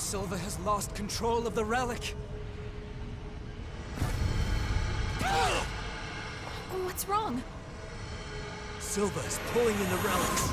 Silva has lost control of the relic. What's wrong? Silva is pulling in the relics.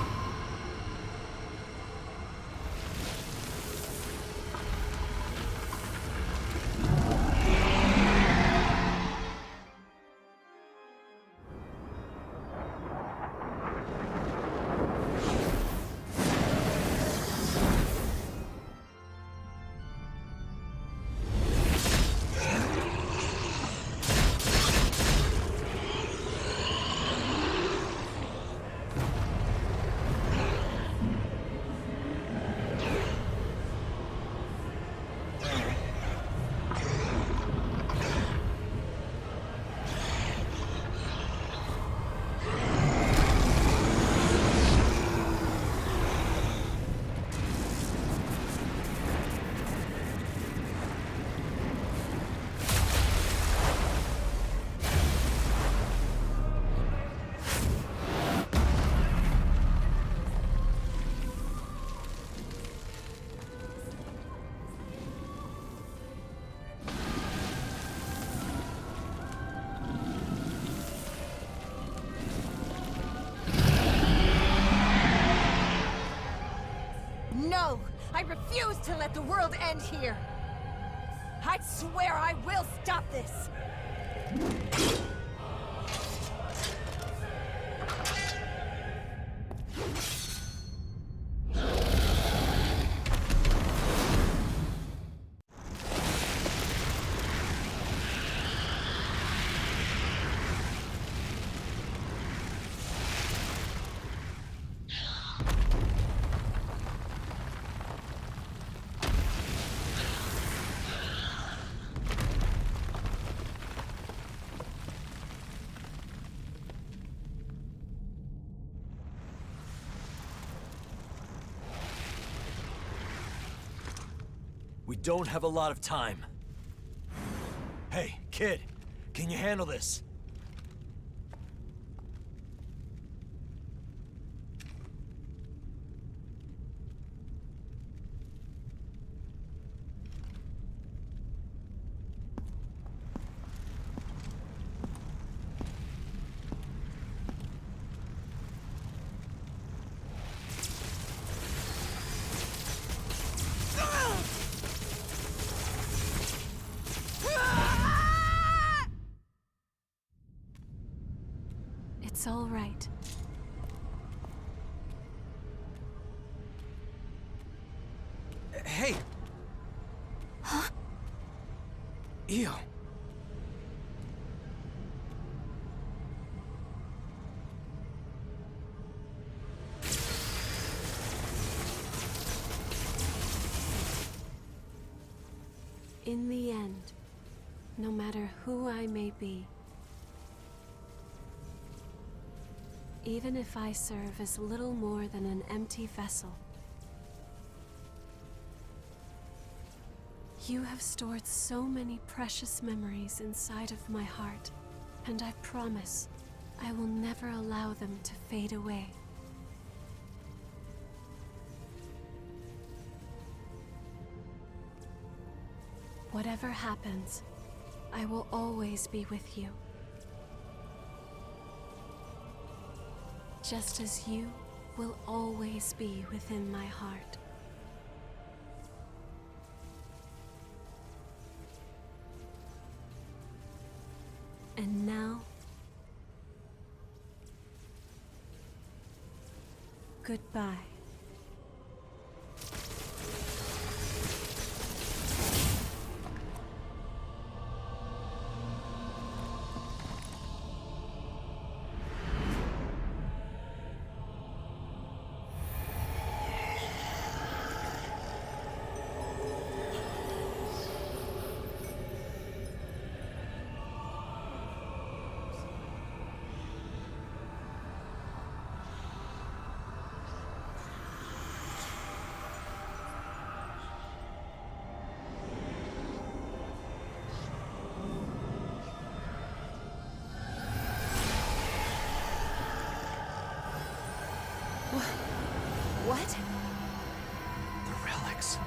No! I refuse to let the world end here! I swear I will stop this! We don't have a lot of time. Hey, kid, can you handle this? It's all right. Hey! Huh? Ew. In the end, no matter who I may be, even if I serve as little more than an empty vessel, you have stored so many precious memories inside of my heart, and I promise I will never allow them to fade away. Whatever happens, I will always be with you. Just as you will always be within my heart. And now, goodbye. What? The relics.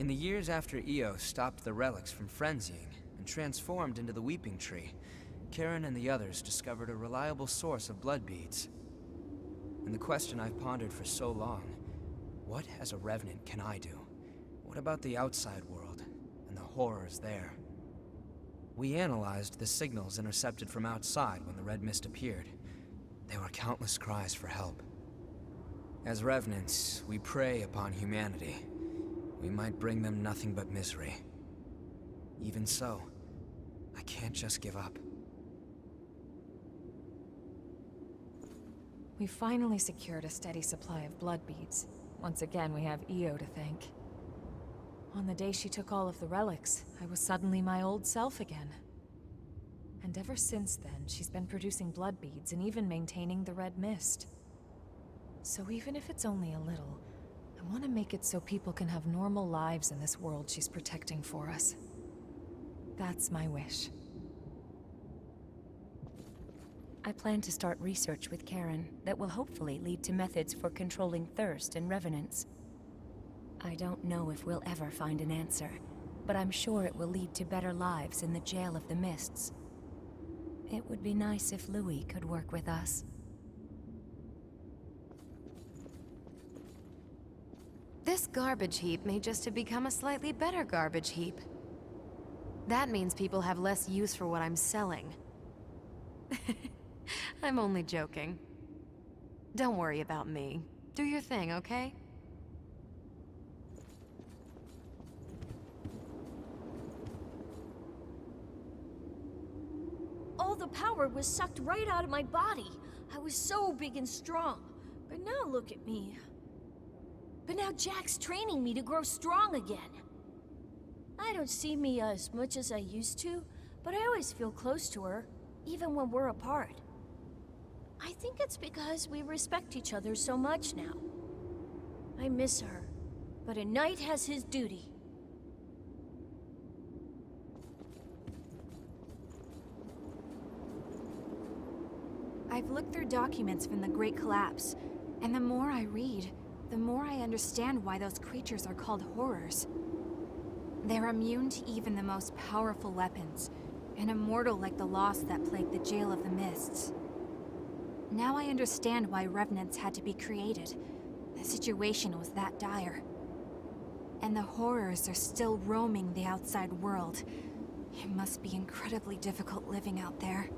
In the years after Io stopped the relics from frenzying and transformed into the Weeping Tree, Karen and the others discovered a reliable source of blood beads. And the question I've pondered for so long, what as a revenant can I do? What about the outside world and the horrors there? We analyzed the signals intercepted from outside when the red mist appeared. There were countless cries for help. As revenants, we prey upon humanity. We might bring them nothing but misery. Even so, I can't just give up. We finally secured a steady supply of blood beads. Once again, we have Io to thank. On the day she took all of the relics, I was suddenly my old self again. And ever since then, she's been producing blood beads and even maintaining the red mist. So even if it's only a little, I want to make it so people can have normal lives in this world she's protecting for us. That's my wish. I plan to start research with Karen that will hopefully lead to methods for controlling thirst and revenants. I don't know if we'll ever find an answer, but I'm sure it will lead to better lives in the Jail of the Mists. It would be nice if Louis could work with us. This garbage heap may just have become a slightly better garbage heap. That means people have less use for what I'm selling. I'm only joking. Don't worry about me. Do your thing, okay? All the power was sucked right out of my body. I was so big and strong. But now look at me. But now Jack's training me to grow strong again. I don't see me as much as I used to, but I always feel close to her, even when we're apart. I think it's because we respect each other so much now. I miss her, but a knight has his duty. I've looked through documents from the Great Collapse, and the more I read, the more I understand why those creatures are called horrors. They're immune to even the most powerful weapons, and immortal like the lost that plagued the Jail of the Mists. Now I understand why revenants had to be created. The situation was that dire. And the horrors are still roaming the outside world. It must be incredibly difficult living out there.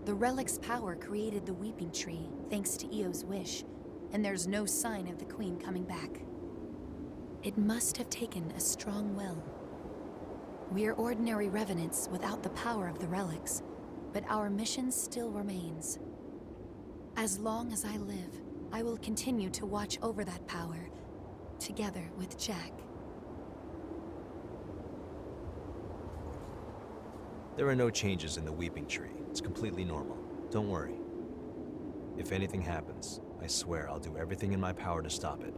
The relic's power created the Weeping Tree, thanks to Io's wish, and there's no sign of the Queen coming back. It must have taken a strong will. We're ordinary revenants without the power of the relics, but our mission still remains. As long as I live, I will continue to watch over that power, together with Jack. There are no changes in the Weeping Tree. It's completely normal. Don't worry. If anything happens, I swear I'll do everything in my power to stop it.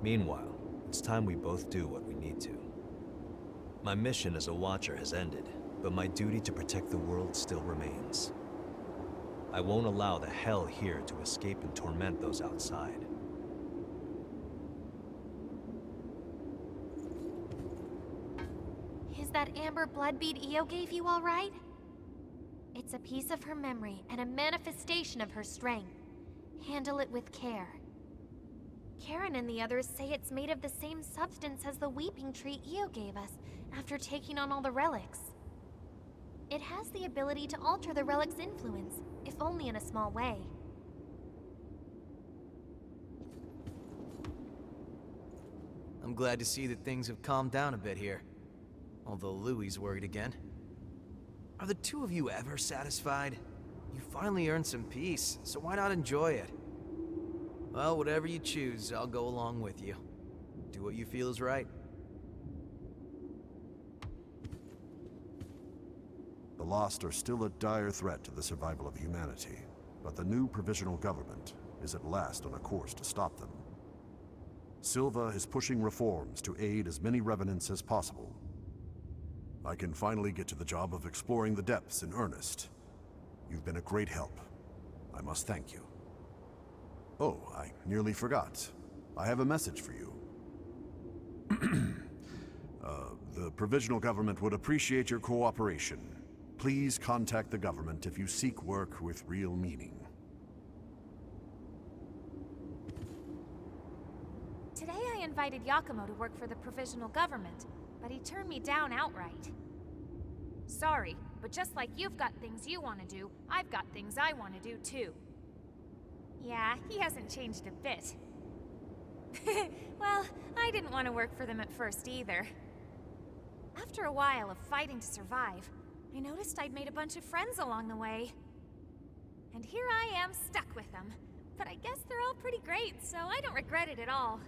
Meanwhile, it's time we both do what we need to. My mission as a Watcher has ended, but my duty to protect the world still remains. I won't allow the hell here to escape and torment those outside. Is that amber blood bead Io gave you all right? It's a piece of her memory and a manifestation of her strength. Handle it with care. Karen and the others say it's made of the same substance as the Weeping Tree Io gave us after taking on all the relics. It has the ability to alter the relic's influence, if only in a small way. I'm glad to see that things have calmed down a bit here. Although Louie's worried again. Are the two of you ever satisfied? You finally earned some peace, so why not enjoy it? Well, whatever you choose, I'll go along with you. Do what you feel is right. The Lost are still a dire threat to the survival of humanity, but the new provisional government is at last on a course to stop them. Silva is pushing reforms to aid as many revenants as possible. I can finally get to the job of exploring the depths in earnest. You've been a great help. I must thank you. Oh, I nearly forgot. I have a message for you. The provisional government would appreciate your cooperation. Please contact the government if you seek work with real meaning. Today I invited Yakumo to work for the provisional government, but he turned me down outright. Sorry, but just like you've got things you want to do, I've got things I want to do too. Yeah, he hasn't changed a bit. Well, I didn't want to work for them at first either. After a while of fighting to survive, I noticed I'd made a bunch of friends along the way. And here I am stuck with them. But I guess they're all pretty great, so I don't regret it at all.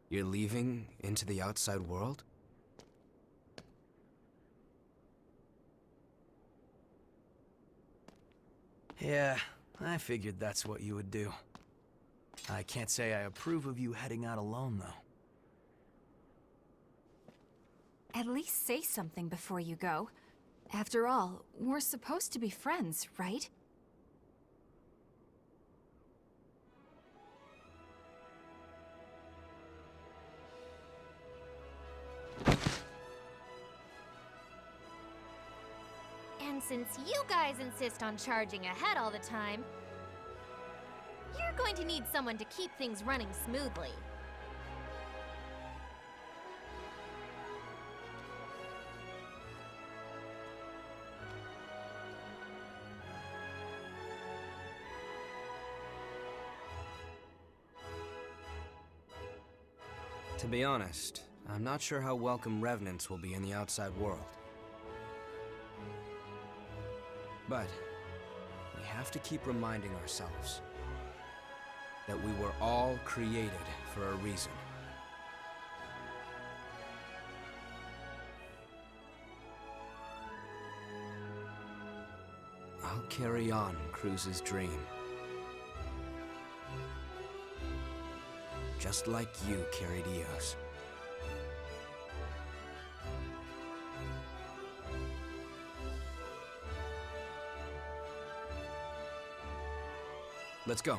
You're leaving into the outside world? Yeah, I figured that's what you would do. I can't say I approve of you heading out alone, though. At least say something before you go. After all, we're supposed to be friends, right? And since you guys insist on charging ahead all the time, you're going to need someone to keep things running smoothly. To be honest, I'm not sure how welcome revenants will be in the outside world. But we have to keep reminding ourselves that we were all created for a reason. I'll carry on Cruz's dream. Just like you carried Eos. Let's go.